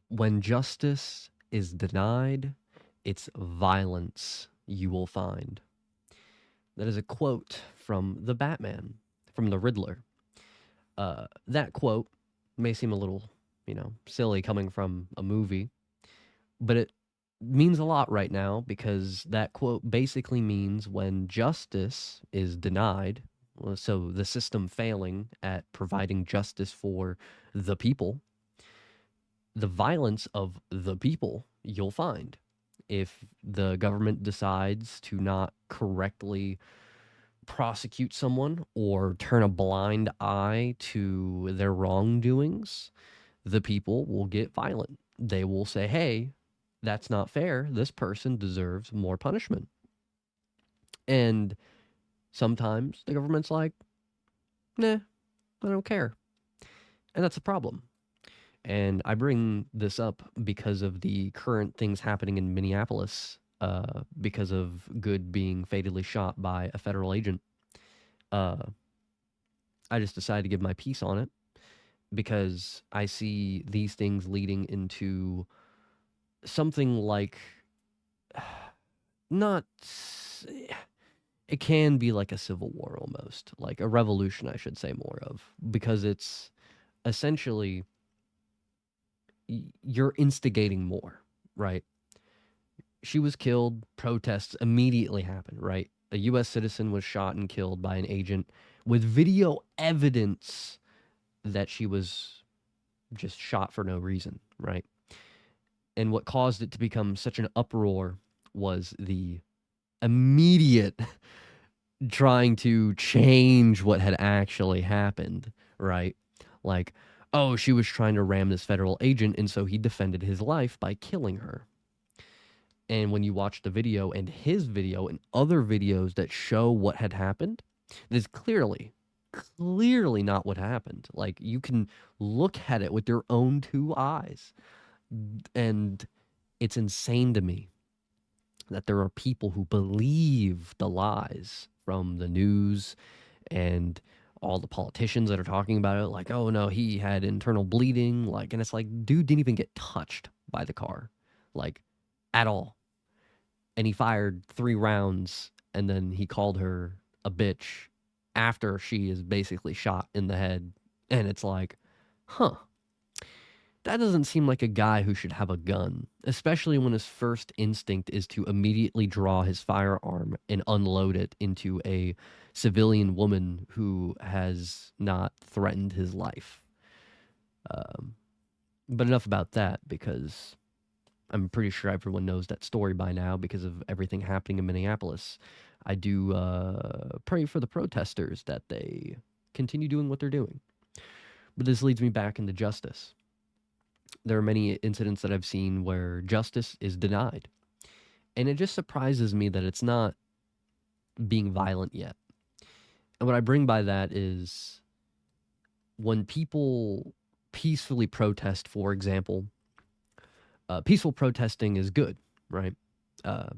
When justice is denied, it's violence you will find. That is a quote from the Batman, from the Riddler. That quote may seem a little, silly coming from a movie, but it means a lot right now because that quote basically means when justice is denied, so the system failing at providing justice for the people, the violence of the people you'll find. If the government decides to not correctly prosecute someone or turn a blind eye to their wrongdoings, the people will get violent. They will say, hey, that's not fair. This person deserves more punishment. And sometimes the government's like, nah, I don't care. And that's a problem. And I bring this up because of the current things happening in Minneapolis, because of Good being fatally shot by a federal agent. Uh, I just decided to give my piece on it because I see these things leading into something like not. It can be like a civil war almost, like a revolution, I should say more of, because it's essentially you're instigating more, right? She was killed, protests immediately happened, right? A US citizen was shot and killed by an agent with video evidence that she was just shot for no reason, right? And what caused it to become such an uproar was the immediate trying to change what had actually happened, right? Like, oh, she was trying to ram this federal agent, and so he defended his life by killing her. And when you watch the video and his video and other videos that show what had happened, it is clearly not what happened. Like, you can look at it with your own two eyes. And it's insane to me that there are people who believe the lies from the news and all the politicians that are talking about it, like, oh no, he had internal bleeding, like, and it's like, dude didn't even get touched by the car, like, at all. And he fired 3 rounds, and then he called her a bitch after she is basically shot in the head. And it's like, huh, that doesn't seem like a guy who should have a gun, especially when his first instinct is to immediately draw his firearm and unload it into a civilian woman who has not threatened his life. Um, but enough about that because I'm pretty sure everyone knows that story by now because of everything happening in Minneapolis. I do pray for the protesters that they continue doing what they're doing. But this leads me back into justice. There are many incidents that I've seen where justice is denied. And it just surprises me that it's not being violent yet. And what I bring by that is when people peacefully protest, for example, peaceful protesting is good, right? Uh,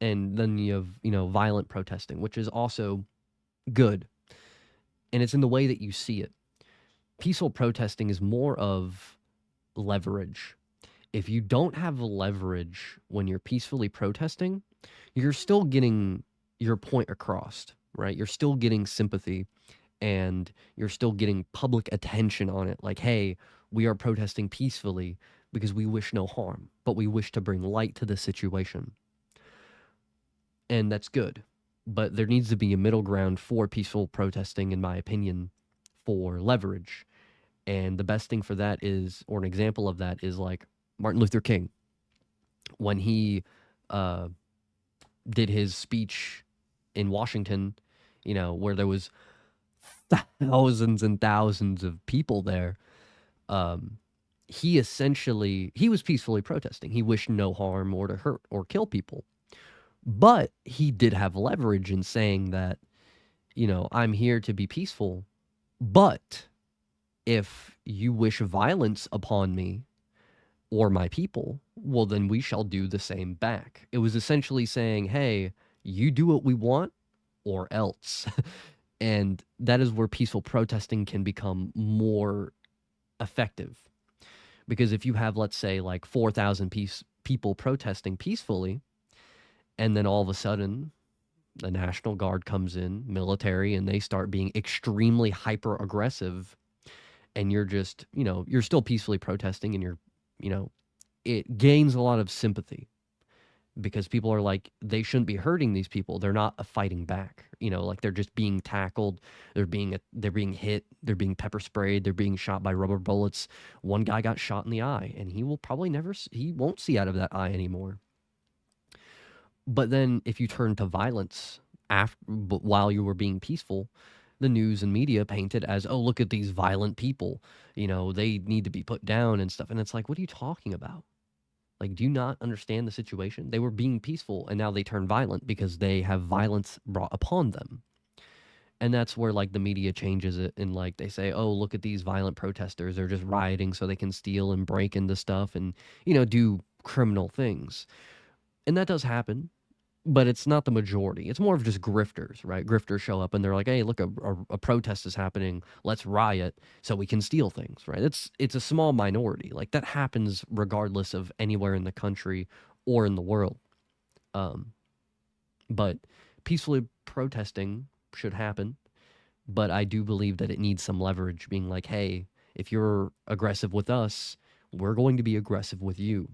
and then you have, violent protesting, which is also good. And it's in the way that you see it. Peaceful protesting is more of leverage. If you don't have leverage when you're peacefully protesting, you're still getting your point across, right? You're still getting sympathy and you're still getting public attention on it. Like, hey, we are protesting peacefully because we wish no harm, but we wish to bring light to the situation. And that's good. But there needs to be a middle ground for peaceful protesting, in my opinion, for leverage. And the best thing for that is, or an example of that is like Martin Luther King. When he uh, did his speech in Washington, where there was thousands and thousands of people there, um, he was peacefully protesting. He wished no harm or to hurt or kill people. But he did have leverage in saying that, I'm here to be peaceful, but if you wish violence upon me or my people, well, then we shall do the same back. It was essentially saying, hey, you do what we want or else. And that is where peaceful protesting can become more effective Because if you have, let's say, like 4,000 people protesting peacefully, and then all of a sudden the National Guard comes in, military, and they start being extremely hyper aggressive, and you're just, you're still peacefully protesting, and you know, it gains a lot of sympathy because people are like, they shouldn't be hurting these people. They're not fighting back. Like they're just being tackled. They're being hit. They're being pepper sprayed. They're being shot by rubber bullets. One guy got shot in the eye, and he will probably never. He won't see out of that eye anymore. But then, if you turn to violence but while you were being peaceful, the news and media paint it as, oh, look at these violent people. They need to be put down and stuff. And it's like, what are you talking about? Like, do you not understand the situation? They were being peaceful and now they turn violent because they have violence brought upon them. And that's where like the media changes it and like they say, oh, look at these violent protesters. They're just rioting so they can steal and break into stuff and, do criminal things. And that does happen, but it's not the majority. It's more of just grifters, right? Grifters show up and they're like, hey, look, a protest is happening. Let's riot so we can steal things, right? It's a small minority. Like that happens regardless of anywhere in the country or in the world. Um, but peacefully protesting should happen. But I do believe that it needs some leverage, being like, hey, if you're aggressive with us, we're going to be aggressive with you.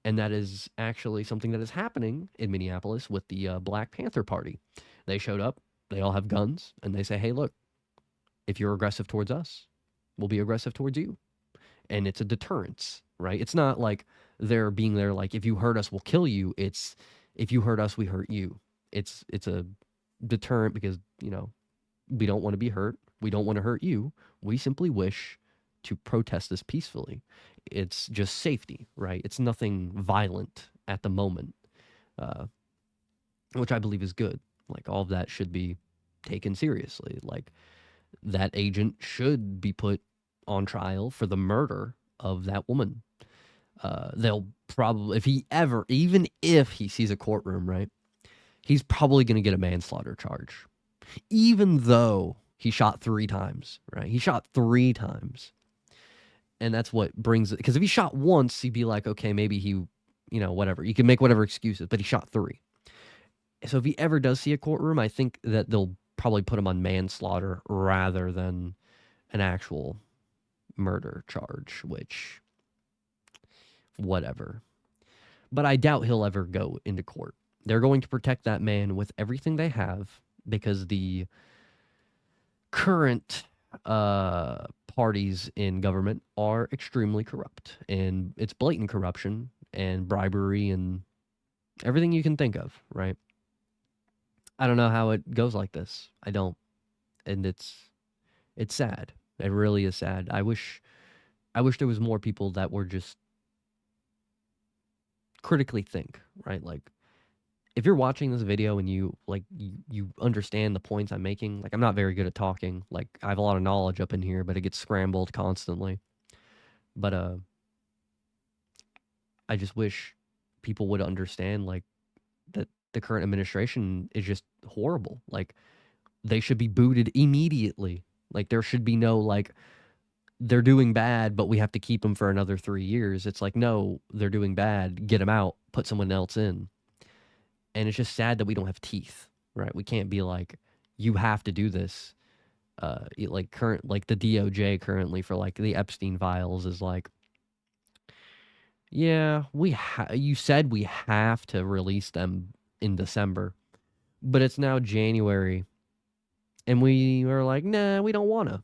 And that is actually something that is happening in Minneapolis with the Black Panther Party. They showed up, they all have guns, and they say, hey, look, if you're aggressive towards us, we'll be aggressive towards you. And it's a deterrence, right? It's not like they're being there like, if you hurt us, we'll kill you. It's, if you hurt us, we hurt you. It's a deterrent because, we don't want to be hurt. We don't want to hurt you. We simply wish to protest this peacefully. It's just safety, right? It's nothing violent at the moment, which I believe is good. Like all of that should be taken seriously. Like that agent should be put on trial for the murder of that woman. They'll probably, even if he sees a courtroom, right, he's probably going to get a manslaughter charge, even though he shot 3 times, right? He shot 3 times. And that's what brings it. Because if he shot once, he'd be like, okay, maybe he, whatever. You can make whatever excuses, but he shot 3. So if he ever does see a courtroom, I think that they'll probably put him on manslaughter rather than an actual murder charge, which, whatever. But I doubt he'll ever go into court. They're going to protect that man with everything they have because the current parties in government are extremely corrupt, and it's blatant corruption and bribery and everything you can think of, right? I don't know how it goes like this. I don't. And it's sad. It really is sad. I wish there was more people that were just critically think, right? Like if you're watching this video and you understand the points I'm making, like I'm not very good at talking. Like I have a lot of knowledge up in here, but it gets scrambled constantly. But I just wish people would understand like that the current administration is just horrible. Like they should be booted immediately. Like there should be no like they're doing bad, but we have to keep them for another 3 years. It's like no, they're doing bad. Get them out. Put someone else in. And it's just sad that we don't have teeth, right? We can't be like, you have to do this. Like the DOJ currently for like the Epstein files is like, yeah, you said we have to release them in December, but it's now January, and we are like, nah, we don't want to.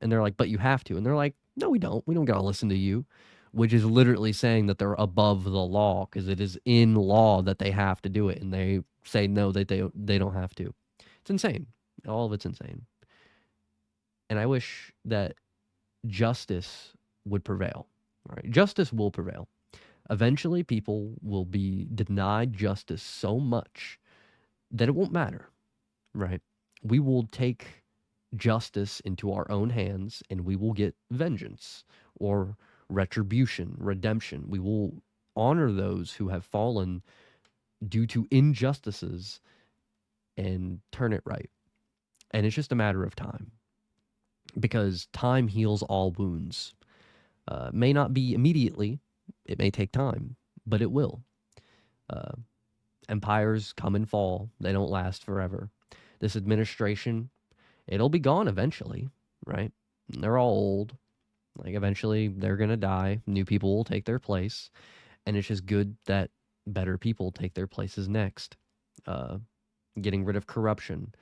And they're like, but you have to. And they're like, no, we don't. We don't gotta listen to you, which is literally saying that they're above the law because it is in law that they have to do it, and they say no, that they don't have to. It's insane. All of it's insane. And I wish that justice would prevail. All right, justice will prevail. Eventually, people will be denied justice so much that it won't matter, right? We will take justice into our own hands and we will get vengeance or retribution, redemption. We will honor those who have fallen due to injustices and turn it right. And it's just a matter of time because time heals all wounds. May not be immediately, it may take time, but it will. Uh, Empires come and fall, they don't last forever. This administration, it'll be gone eventually, right? They're all old. Like, eventually, they're going to die. New people will take their place. And it's just good that better people take their places next. Uh, Getting rid of corruption.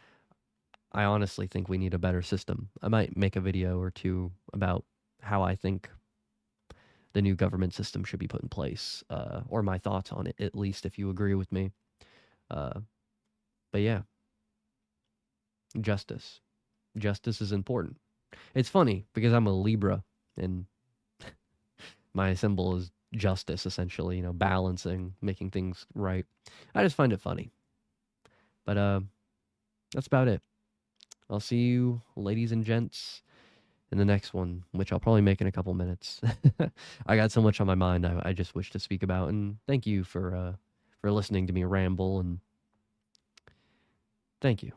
I honestly think we need a better system. I might make a video or two about how I think the new government system should be put in place, or my thoughts on it, at least if you agree with me. Uh, but yeah, justice. Justice is important. It's funny because I'm a Libra and my symbol is justice, essentially, balancing, making things right. I just find it funny. But that's about it. I'll see you, ladies and gents, in the next one, which I'll probably make in a couple minutes. I got so much on my mind I just wish to speak about, and thank you for listening to me ramble, and thank you.